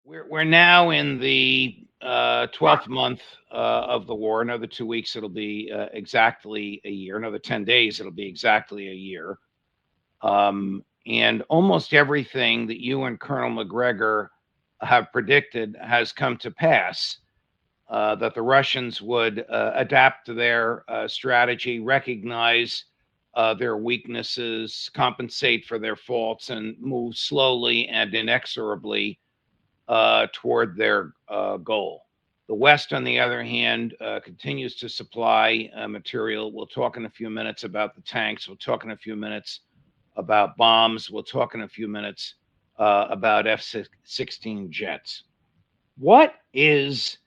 We're now in the 12th month of the war. Another 2 weeks, it'll be exactly a year. Another 10 days, it'll be exactly a year. And almost everything that you and Colonel McGregor have predicted has come to pass. That the Russians would adapt to their strategy, recognize their weaknesses, compensate for their faults, and move slowly and inexorably toward their goal. The West, on the other hand, continues to supply material. We'll talk in a few minutes about the tanks. We'll talk in a few minutes about bombs. We'll talk in a few minutes about F-16 jets. What is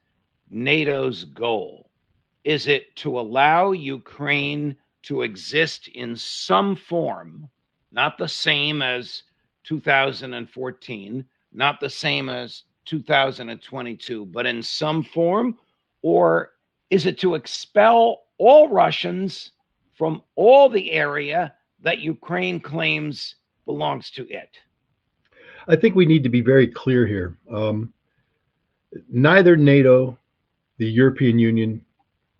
NATO's goal? Is it to allow Ukraine to exist in some form, not the same as 2014, not the same as 2022, but in some form? Or is it to expel all Russians from all the area that Ukraine claims belongs to it? I think we need to be very clear here. Neither NATO, the European Union,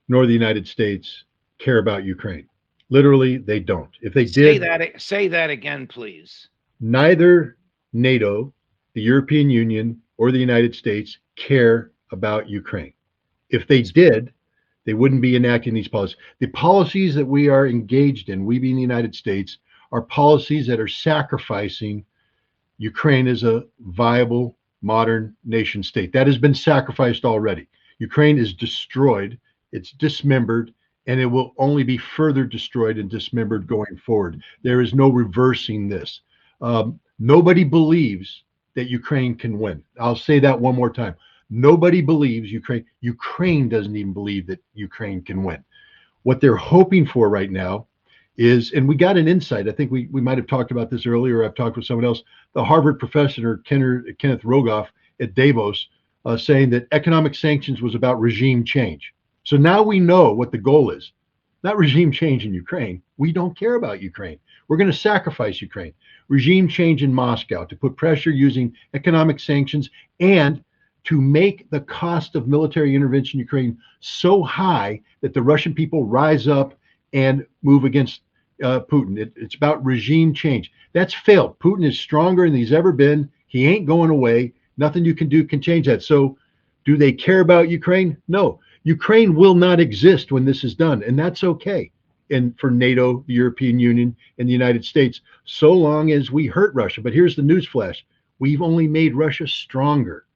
nor the United States care about Ukraine. Literally, they don't. If they did, say that again, please. Neither NATO, the European Union, or the United States care about Ukraine. If they did, they wouldn't be enacting these policies. The policies that we are engaged in, we being the United States, are policies that are sacrificing Ukraine as a viable modern nation state. That has been sacrificed already. Ukraine is destroyed, it's dismembered, and it will only be further destroyed and dismembered going forward. There is no reversing this. Nobody believes that Ukraine can win. I'll say that one more time. Nobody believes Ukraine. Ukraine doesn't even believe that Ukraine can win. What they're hoping for right now is, and we got an insight, I think we might have talked about this earlier, I've talked with someone else, the Harvard professor, Kenneth Rogoff at Davos, saying that economic sanctions was about regime change. So now we know what the goal is. Not regime change in Ukraine. We don't care about Ukraine. We're going to sacrifice Ukraine. Regime change in Moscow to put pressure using economic sanctions and to make the cost of military intervention in Ukraine so high that the Russian people rise up and move against Putin. It's about regime change. That's failed. Putin is stronger than he's ever been. He ain't going away. Nothing you can do can change that. So do they care about Ukraine? No. Ukraine will not exist when this is done, and that's okay. And for NATO, the European Union, and the United States, so long as we hurt Russia. But here's the newsflash. We've only made Russia stronger.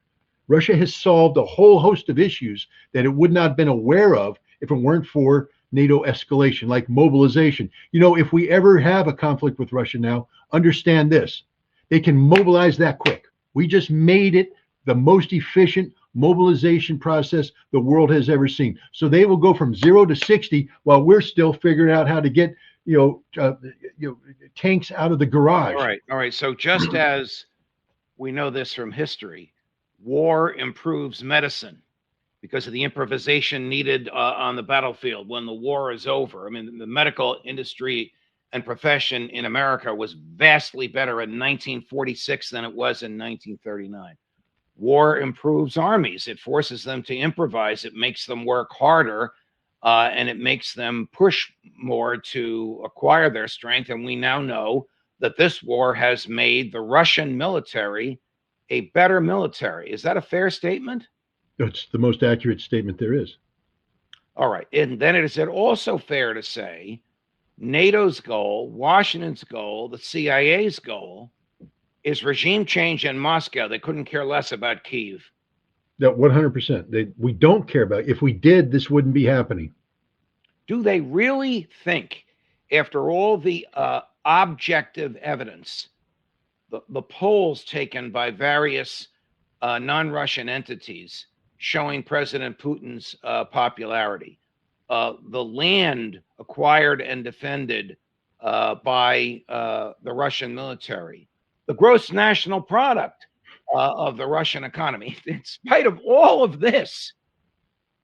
Russia has solved a whole host of issues that it would not have been aware of if it weren't for NATO escalation, like mobilization. You know, if we ever have a conflict with Russia now, understand this. They can mobilize that quick. We just made it the most efficient mobilization process the world has ever seen. So they will go from 0 to 60 while we're still figuring out how to get, tanks out of the garage. All right. So just as we know this from history, war improves medicine because of the improvisation needed on the battlefield when the war is over. I mean, the medical industry and profession in America was vastly better in 1946 than it was in 1939. War improves armies. It forces them to improvise. It makes them work harder, and it makes them push more to acquire their strength. And we now know that this war has made the Russian military a better military. Is that a fair statement? It's the most accurate statement there is. All right. And then is it also fair to say NATO's goal, Washington's goal, the CIA's goal is regime change in Moscow? They couldn't care less about Kyiv. That 100%. We don't care about it. If we did, this wouldn't be happening. Do they really think, after all the objective evidence, the polls taken by various non-Russian entities showing President Putin's popularity, the land acquired and defended by the Russian military, the gross national product of the Russian economy, in spite of all of this,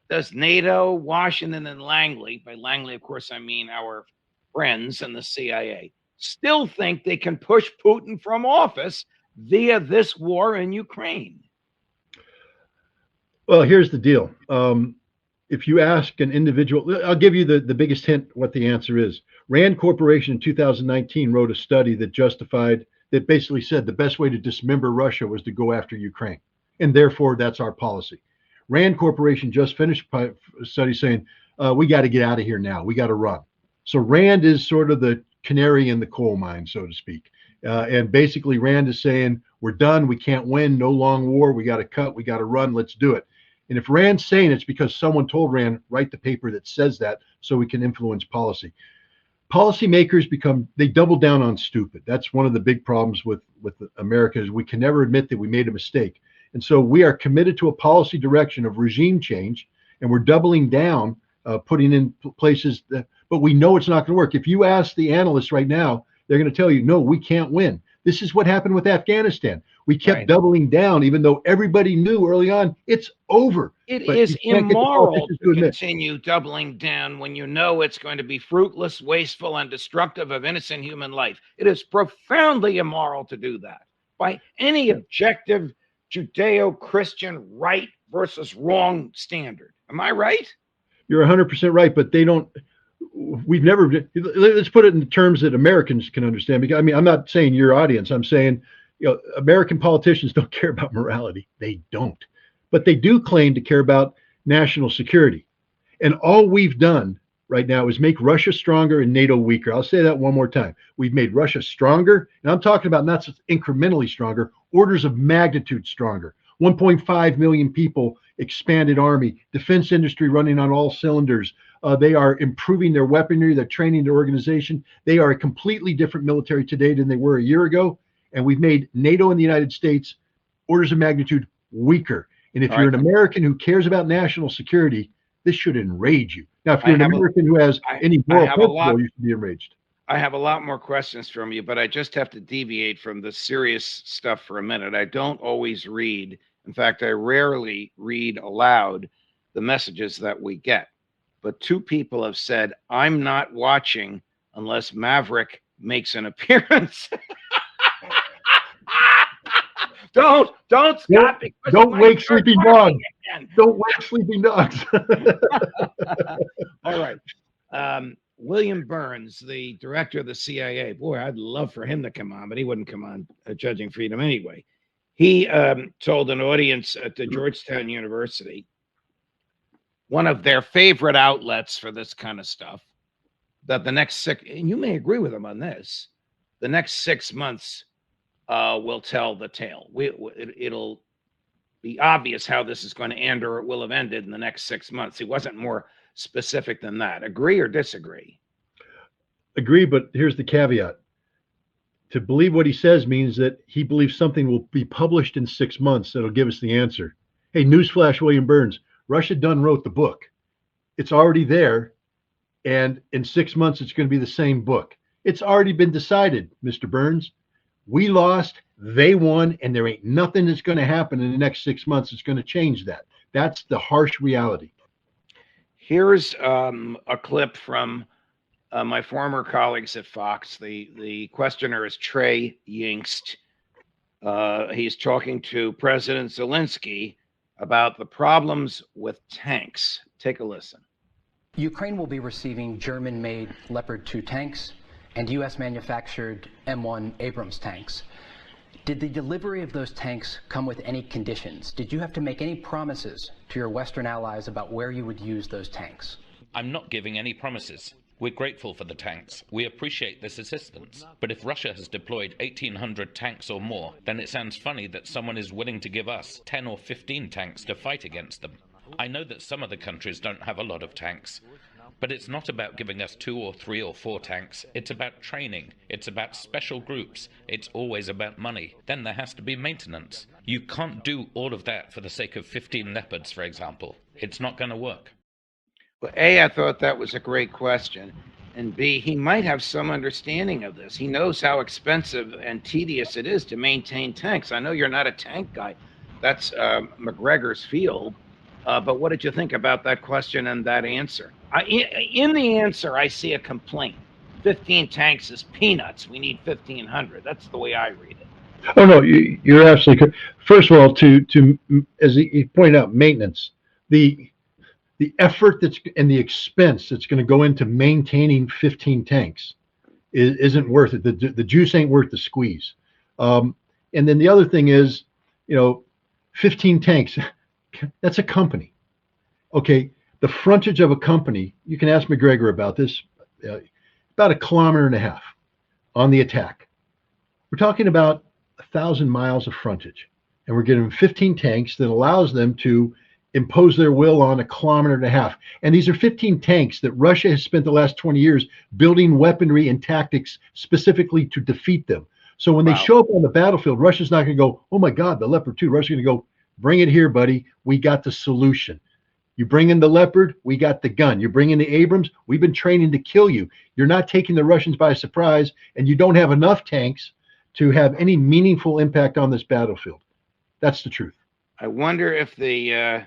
does NATO, Washington, and Langley, by Langley, of course, I mean our friends in the CIA, still think they can push Putin from office via this war in Ukraine? Well, here's the deal. If you ask an individual, I'll give you the biggest hint what the answer is. Rand Corporation in 2019 wrote a study that justified, that basically said the best way to dismember Russia was to go after Ukraine. And therefore, that's our policy. Rand Corporation just finished a study saying, we got to get out of here now. We got to run. So Rand is sort of the canary in the coal mine, so to speak. And basically, Rand is saying, we're done. We can't win. No long war. We got to cut. We got to run. Let's do it. And if Rand's saying it's because someone told Rand, write the paper that says that so we can influence policy. Policymakers they double down on stupid. That's one of the big problems with America is we can never admit that we made a mistake. And so we are committed to a policy direction of regime change, and we're doubling down, putting in places but we know it's not going to work. If you ask the analysts right now, they're going to tell you, no, we can't win. This is what happened with Afghanistan. We kept doubling down, even though everybody knew early on it's over. It is immoral to continue doubling down when you know it's going to be fruitless, wasteful, and destructive of innocent human life. It is profoundly immoral to do that by any objective Judeo-Christian right versus wrong standard. Am I right? You're 100% right, but we've never, let's put it in terms that Americans can understand. Because, I mean, I'm not saying your audience, I'm saying, American politicians don't care about morality. They don't. But they do claim to care about national security. And all we've done right now is make Russia stronger and NATO weaker. I'll say that one more time. We've made Russia stronger, and I'm talking about not just incrementally stronger, orders of magnitude stronger. 1.5 million people, expanded army, defense industry running on all cylinders. They are improving their weaponry, their training, their organization. They are a completely different military today than they were a year ago. And we've made NATO and the United States orders of magnitude weaker. And if you're an American who cares about national security, this should enrage you. Now, if you're an American who has any moral principle, you should be enraged. I have a lot more questions from you, but I just have to deviate from the serious stuff for a minute. I don't always read. In fact, I rarely read aloud the messages that we get. But two people have said, I'm not watching unless Maverick makes an appearance. Don't stop. Don't wake sleeping dogs. Don't wake sleeping dogs. All right. William Burns, the director of the CIA. Boy, I'd love for him to come on, but he wouldn't come on Judging Freedom anyway. He told an audience at the Georgetown University, one of their favorite outlets for this kind of stuff, that the next and you may agree with him on this, the next 6 months will tell the tale. It'll be obvious how this is going to end, or it will have ended in the next 6 months. He wasn't more specific than that. Agree or disagree? Agree, but here's the caveat. To believe what he says means that he believes something will be published in 6 months that'll give us the answer. Hey, newsflash, William Burns, Russia done wrote the book. It's already there, and in 6 months, it's going to be the same book. It's already been decided, Mr. Burns. We lost, they won, and there ain't nothing that's going to happen in the next 6 months that's going to change that. That's the harsh reality. Here's a clip from my former colleagues at Fox. The questioner is Trey Yingst. He's talking to President Zelensky about the problems with tanks. Take a listen. Ukraine will be receiving German-made Leopard 2 tanks and U.S.-manufactured M1 Abrams tanks. Did the delivery of those tanks come with any conditions? Did you have to make any promises to your Western allies about where you would use those tanks? I'm not giving any promises. We're grateful for the tanks. We appreciate this assistance. But if Russia has deployed 1,800 tanks or more, then it sounds funny that someone is willing to give us 10 or 15 tanks to fight against them. I know that some of the countries don't have a lot of tanks, but it's not about giving us 2 or 3 or 4 tanks. It's about training. It's about special groups. It's always about money. Then there has to be maintenance. You can't do all of that for the sake of 15 Leopards, for example. It's not going to work. Well, A, I thought that was a great question. And B, he might have some understanding of this. He knows how expensive and tedious it is to maintain tanks. I know you're not a tank guy. That's McGregor's field. But what did you think about that question and that answer? In the answer, I see a complaint. 15 tanks is peanuts. We need 1,500. That's the way I read it. Oh no, you're absolutely correct. First of all, to as you pointed out, maintenance, the the effort that's and the expense that's going to go into maintaining 15 tanks isn't worth it. The juice ain't worth the squeeze. And then the other thing is, you know, 15 tanks, that's a company. Okay, the frontage of a company, you can ask McGregor about this, about 1.5 kilometers on the attack. We're talking about 1,000 miles of frontage, and we're getting them 15 tanks that allows them to impose their will on 1.5 kilometers. And these are 15 tanks that Russia has spent the last 20 years building weaponry and tactics specifically to defeat them. So when they show up on the battlefield, Russia's not going to go, oh my God, the Leopard 2. Russia's going to go, bring it here, buddy. We got the solution. You bring in the Leopard, we got the gun. You bring in the Abrams, we've been training to kill you. You're not taking the Russians by surprise, and you don't have enough tanks to have any meaningful impact on this battlefield. That's the truth. I wonder if the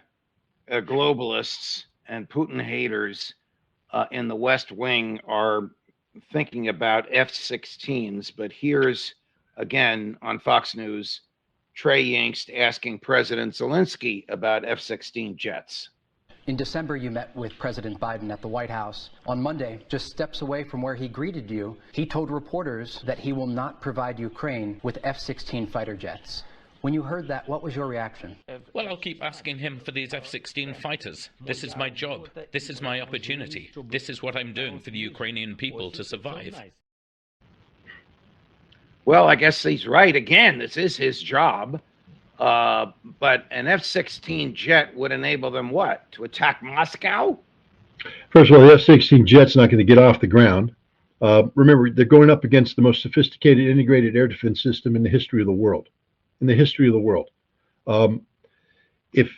globalists and Putin haters in the West Wing are thinking about F-16s, but here's, again, on Fox News, Trey Yingst asking President Zelensky about F-16 jets. In December, you met with President Biden at the White House. On Monday, just steps away from where he greeted you, he told reporters that he will not provide Ukraine with F-16 fighter jets. When you heard that, what was your reaction? Well, I'll keep asking him for these F-16 fighters. This is my job. This is my opportunity. This is what I'm doing for the Ukrainian people to survive. Well, I guess he's right. Again, this is his job. But an F-16 jet would enable them what? To attack Moscow? First of all, the F-16 jet's not going to get off the ground. Remember, they're going up against the most sophisticated integrated air defense system in the history of the world. If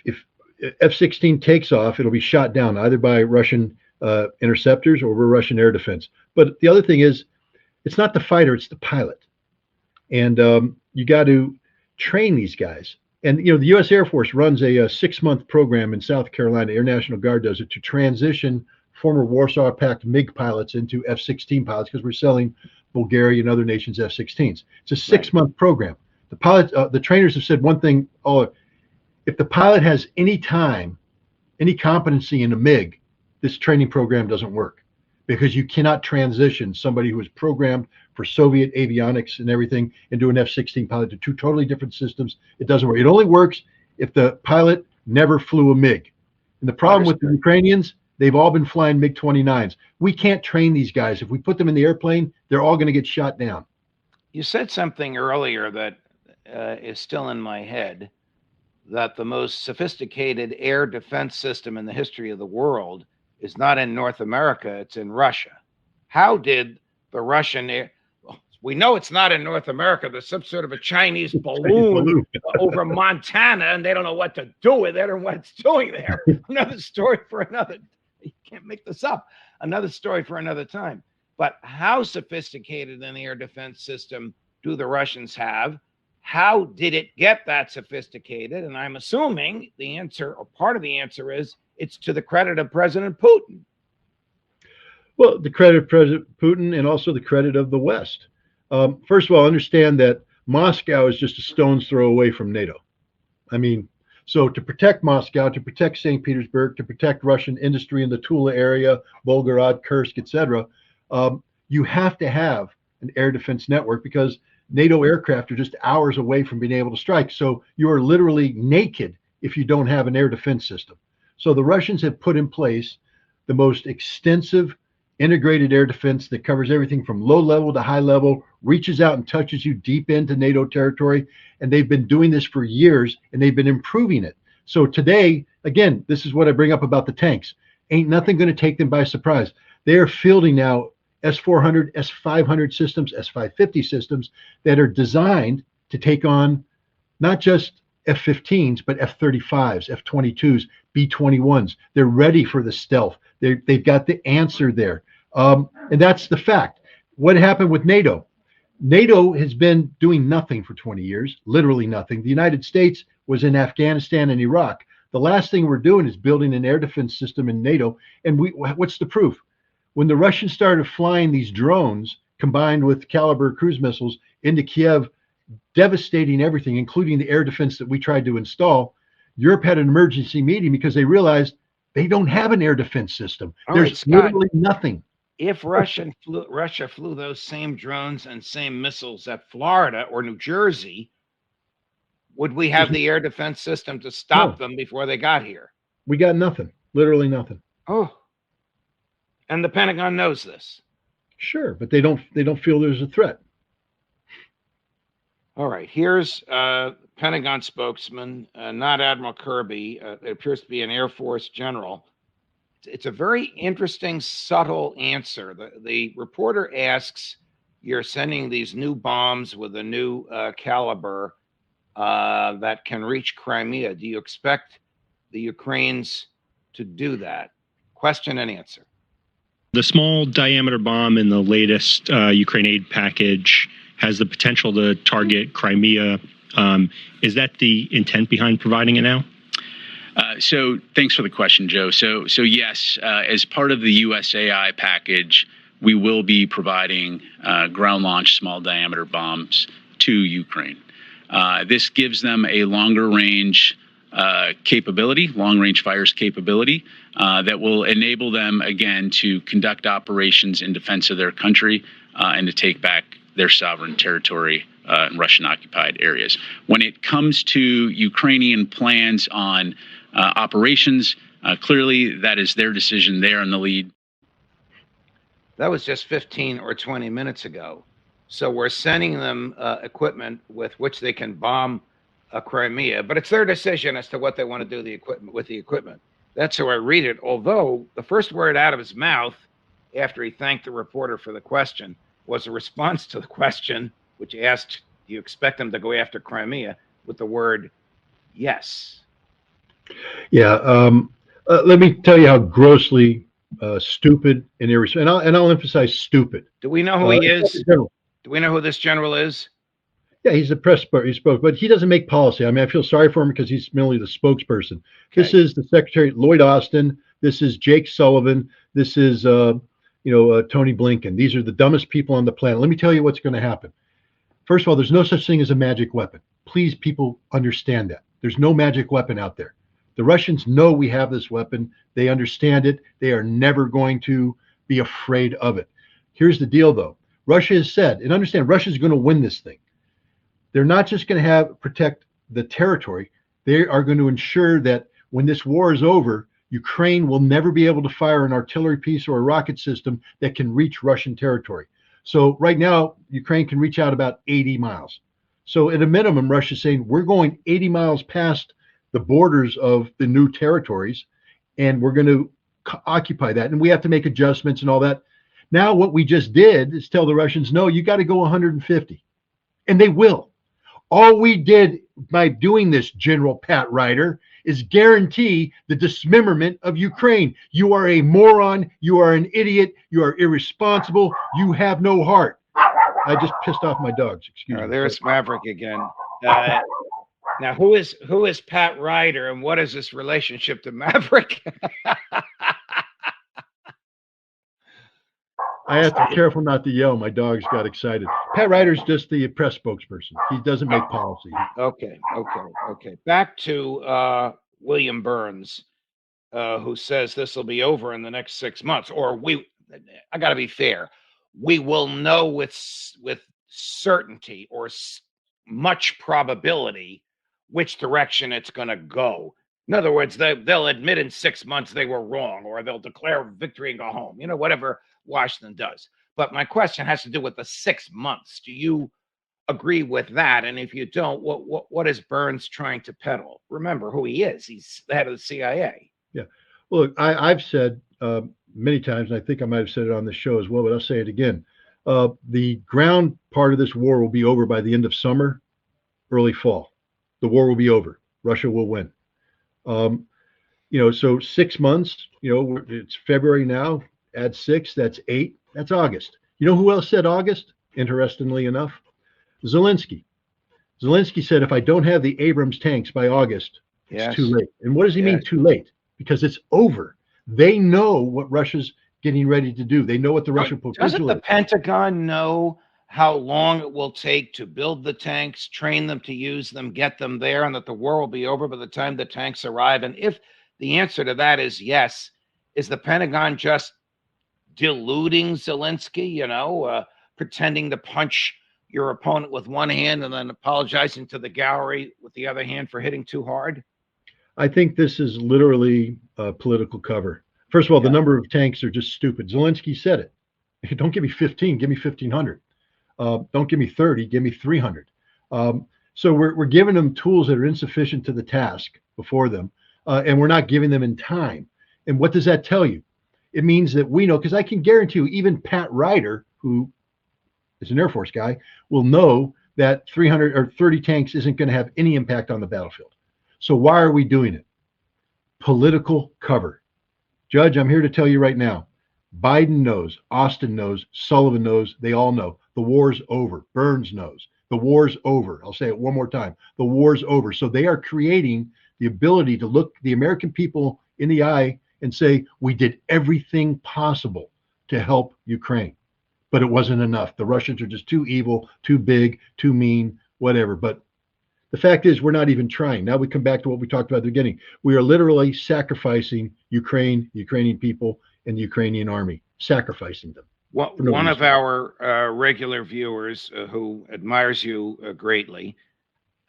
F-16 takes off, it'll be shot down either by Russian interceptors or Russian air defense. But the other thing is, it's not the fighter, it's the pilot. And you got to train these guys. And, you know, the U.S. Air Force runs a 6-month program in South Carolina. Air National Guard does it to transition former Warsaw Pact MiG pilots into F-16 pilots because we're selling Bulgaria and other nations F-16s. It's a 6-month program. The pilots, the trainers have said one thing: if the pilot has any time, any competency in a MiG, this training program doesn't work, because you cannot transition somebody who is programmed for Soviet avionics and everything into an F-16 pilot to 2 totally different systems. It doesn't work. It only works if the pilot never flew a MiG. And the problem with the Ukrainians, they've all been flying MiG-29s. We can't train these guys. If we put them in the airplane, they're all going to get shot down. You said something earlier that is still in my head, that the most sophisticated air defense system in the history of the world is not in North America, it's in Russia. How did the Russian air... We know it's not in North America. There's some sort of a Chinese balloon over Montana, and they don't know what to do with it or what it's doing there. Another story for another... You can't make this up. Another story for another time. But how sophisticated an air defense system do the Russians have? How did it get that sophisticated? And I'm assuming the answer, or part of the answer, is it's to the credit of President Putin. Well, the credit of President Putin and also the credit of the West. First of all, understand that Moscow is just a stone's throw away from NATO. I mean, so to protect Moscow, to protect St. Petersburg, to protect Russian industry in the Tula area, Volgograd, Kursk, etc., you have to have an air defense network, because NATO aircraft are just hours away from being able to strike. So you are literally naked if you don't have an air defense system. So the Russians have put in place the most extensive integrated air defense that covers everything from low level to high level, reaches out and touches you deep into NATO territory. And they've been doing this for years, and they've been improving it. So today, again, this is what I bring up about the tanks. Ain't nothing going to take them by surprise. They are fielding now S-400, S-500 systems, S-550 systems that are designed to take on not just F-15s, but F-35s, F-22s, B-21s. They're ready for the stealth. They've got the answer there. And that's the fact. What happened with NATO? NATO has been doing nothing for 20 years, literally nothing. The United States was in Afghanistan and Iraq. The last thing we're doing is building an air defense system in NATO. And what's the proof? When the Russians started flying these drones combined with Caliber cruise missiles into Kiev devastating everything, including the air defense that we tried to install. Europe had an emergency meeting because they realized they don't have an air defense system. All right, There's Scott. literally nothing. If Russia flew those same drones and same missiles at Florida or New Jersey, would we have the air defense system to stop them before they got here? We got nothing. Literally nothing. Oh, and the Pentagon knows this. Sure, but they don't feel there's a threat. All right, here's Pentagon spokesman, not Admiral Kirby. It appears to be an Air Force general. It's a very interesting, subtle answer. The reporter asks, you're sending these new bombs with a new caliber that can reach Crimea. Do you expect the Ukrainians to do that? Question and answer. The small diameter bomb in the latest Ukraine aid package has the potential to target Crimea. Is that the intent behind providing it now? So thanks for the question, Joe. So yes, as part of the USAI package, we will be providing ground launch small diameter bombs to Ukraine. This gives them a longer range capability, long range fires capability that will enable them again to conduct operations in defense of their country and to take back their sovereign territory in Russian occupied areas. When it comes to Ukrainian plans on operations, clearly that is their decision. They are in the lead. That was just 15 or 20 minutes ago. So we're sending them equipment with which they can bomb Crimea, but it's their decision as to what they want to do with the equipment. That's how I read it. Although the first word out of his mouth after he thanked the reporter for the question was a response to the question, which asked, do you expect them to go after Crimea, with the word yes. Yeah. Let me tell you how grossly stupid and irresponsible, and I'll emphasize stupid. Do we know who he is? Do we know who this general is? Yeah, he's a press he spoke, but he doesn't make policy. I mean, I feel sorry for him because he's merely the spokesperson. Okay. This is the Secretary Lloyd Austin. This is Jake Sullivan. This is Tony Blinken. These are the dumbest people on the planet. Let me tell you what's going to happen. First of all, there's no such thing as a magic weapon. Please, people, understand that. There's no magic weapon out there. The Russians know we have this weapon. They understand it. They are never going to be afraid of it. Here's the deal, though. Russia has said, and understand, Russia's going to win this thing. They're not just going to protect the territory. They are going to ensure that when this war is over, Ukraine will never be able to fire an artillery piece or a rocket system that can reach Russian territory. So right now, Ukraine can reach out about 80 miles. So at a minimum, Russia's saying, we're going 80 miles past the borders of the new territories, and we're going to occupy that. And we have to make adjustments and all that. Now, what we just did is tell the Russians, no, you got to go 150. And they will. All we did by doing this, General Pat Ryder, is guarantee the dismemberment of Ukraine. You are a moron. You are an idiot. You are irresponsible. You have no heart. I just pissed off my dogs. Excuse me. There's Maverick again. Now, who is Pat Ryder, and what is this relationship to Maverick? I have to be careful not to yell. My dogs got excited. Pat Ryder's just the press spokesperson. He doesn't make policy. Okay. Back to William Burns, who says this will be over in the next 6 months. I got to be fair. We will know with certainty or much probability which direction it's going to go. In other words, they'll admit in 6 months they were wrong, or they'll declare victory and go home. Whatever Washington does. But my question has to do with the 6 months. Do you agree with that? And if you don't, what is Burns trying to peddle? Remember who he is. He's the head of the CIA. Yeah. Well, look, I've said many times, and I think I might have said it on the show as well, but I'll say it again. The ground part of this war will be over by the end of summer, early fall. The war will be over. Russia will win. So 6 months, it's February now. Add 6, that's 8. That's August. You know who else said August? Interestingly enough, Zelensky. Zelensky said, if I don't have the Abrams tanks by August, it's too late. And what does he mean too late? Because it's over. They know what Russia's getting ready to do. They know what the Russian potential is. Doesn't the Pentagon know how long it will take to build the tanks, train them to use them, get them there, and that the war will be over by the time the tanks arrive? And if the answer to that is yes, is the Pentagon just deluding Zelensky, pretending to punch your opponent with one hand and then apologizing to the gallery with the other hand for hitting too hard? I think this is literally political cover. First of all, the number of tanks are just stupid. Zelensky said it. Don't give me 15, give me 1,500. Don't give me 30, give me 300. So we're giving them tools that are insufficient to the task before them, and we're not giving them in time. And what does that tell you? It means that we know, because I can guarantee you, even Pat Ryder, who is an Air Force guy, will know that 300 or 30 tanks isn't going to have any impact on the battlefield. So why are we doing it? Political cover. Judge, I'm here to tell you right now, Biden knows, Austin knows, Sullivan knows, they all know. The war's over. Burns knows. The war's over. I'll say it one more time. The war's over. So they are creating the ability to look the American people in the eye and say, we did everything possible to help Ukraine, but it wasn't enough. The Russians are just too evil, too big, too mean, whatever. But the fact is, we're not even trying. Now we come back to what we talked about at the beginning. We are literally sacrificing Ukraine, the Ukrainian people, and the Ukrainian army, sacrificing them. One of our regular viewers who admires you greatly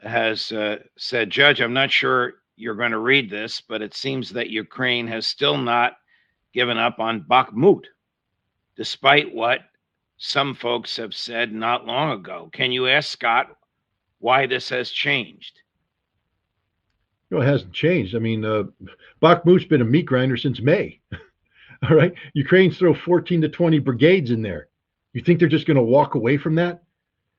has said, Judge, I'm not sure you're going to read this, but it seems that Ukraine has still not given up on Bakhmut, despite what some folks have said not long ago. Can you ask Scott why this has changed? No, it hasn't changed. I mean, Bakhmut's been a meat grinder since May. All right. Ukraine's throw 14 to 20 brigades in there. You think they're just going to walk away from that?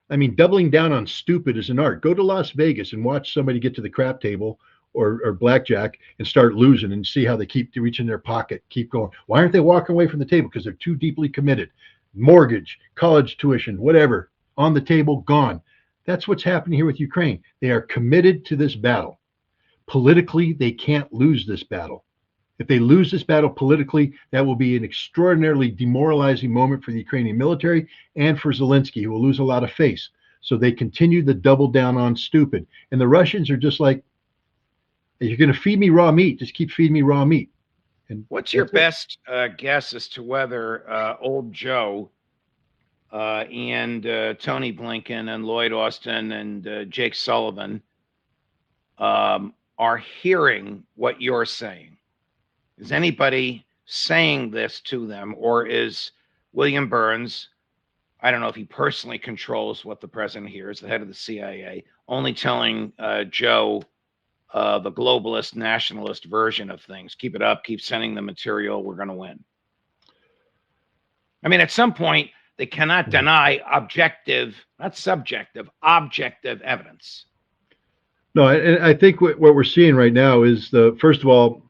I mean, doubling down on stupid is an art. Go to Las Vegas and watch somebody get to the crap table or blackjack and start losing and see how they keep reaching their pocket, keep going. Why aren't they walking away from the table? Because they're too deeply committed. Mortgage, college tuition, whatever, on the table, gone. That's what's happening here with Ukraine. They are committed to this battle. Politically, they can't lose this battle. If they lose this battle politically, that will be an extraordinarily demoralizing moment for the Ukrainian military and for Zelensky, who will lose a lot of face. So they continue to double down on stupid. And the Russians are just like, if you're going to feed me raw meat, just keep feeding me raw meat. And what's your best guess as to whether old Joe and Tony Blinken and Lloyd Austin and Jake Sullivan are hearing what you're saying? Is anybody saying this to them, or is William Burns, I don't know if he personally controls what the president hears, the head of the CIA, only telling Joe the globalist, nationalist version of things? Keep it up, keep sending the material, we're going to win. I mean, at some point, they cannot deny objective, not subjective, objective evidence. No, I think what we're seeing right now is, first of all,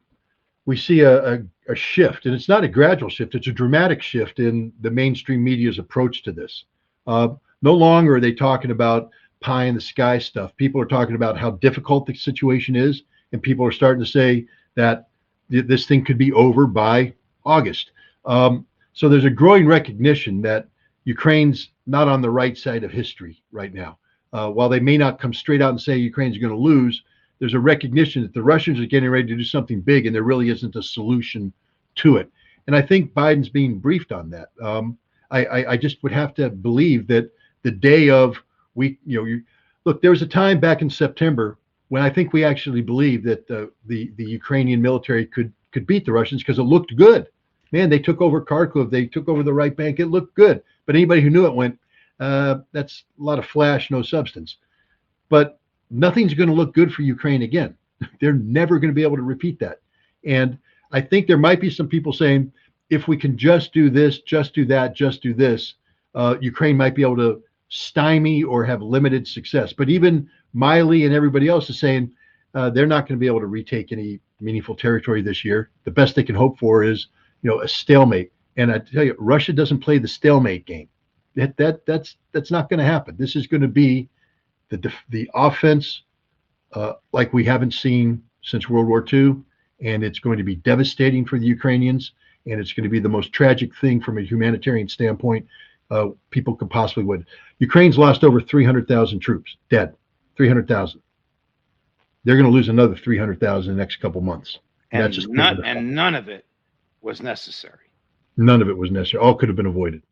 we see a shift, and it's not a gradual shift, it's a dramatic shift in the mainstream media's approach to this. No longer are they talking about pie in the sky stuff. People are talking about how difficult the situation is, and people are starting to say that this thing could be over by August. So there's a growing recognition that Ukraine's not on the right side of history right now. While they may not come straight out and say Ukraine's going to lose, there's a recognition that the Russians are getting ready to do something big, and there really isn't a solution to it. And I think Biden's being briefed on that. I just would have to believe that the day of look, there was a time back in September when I think we actually believed that the Ukrainian military could beat the Russians because it looked good. Man, they took over Kharkiv, they took over the right bank, it looked good. But anybody who knew it went, that's a lot of flash, no substance. But nothing's going to look good for Ukraine again. They're never going to be able to repeat that. And I think there might be some people saying, if we can just do this, just do that, just do this, Ukraine might be able to stymie or have limited success. But even Miley and everybody else is saying they're not going to be able to retake any meaningful territory this year. The best they can hope for is, a stalemate. And I tell you, Russia doesn't play the stalemate game. That's not going to happen. This is going to be the offense like we haven't seen since World War II, and it's going to be devastating for the Ukrainians, and it's going to be the most tragic thing from a humanitarian standpoint. people could possibly win. Ukraine's lost over 300,000 troops, dead, 300,000. They're going to lose another 300,000 in the next couple months. And none of it was necessary. None of it was necessary. All could have been avoided.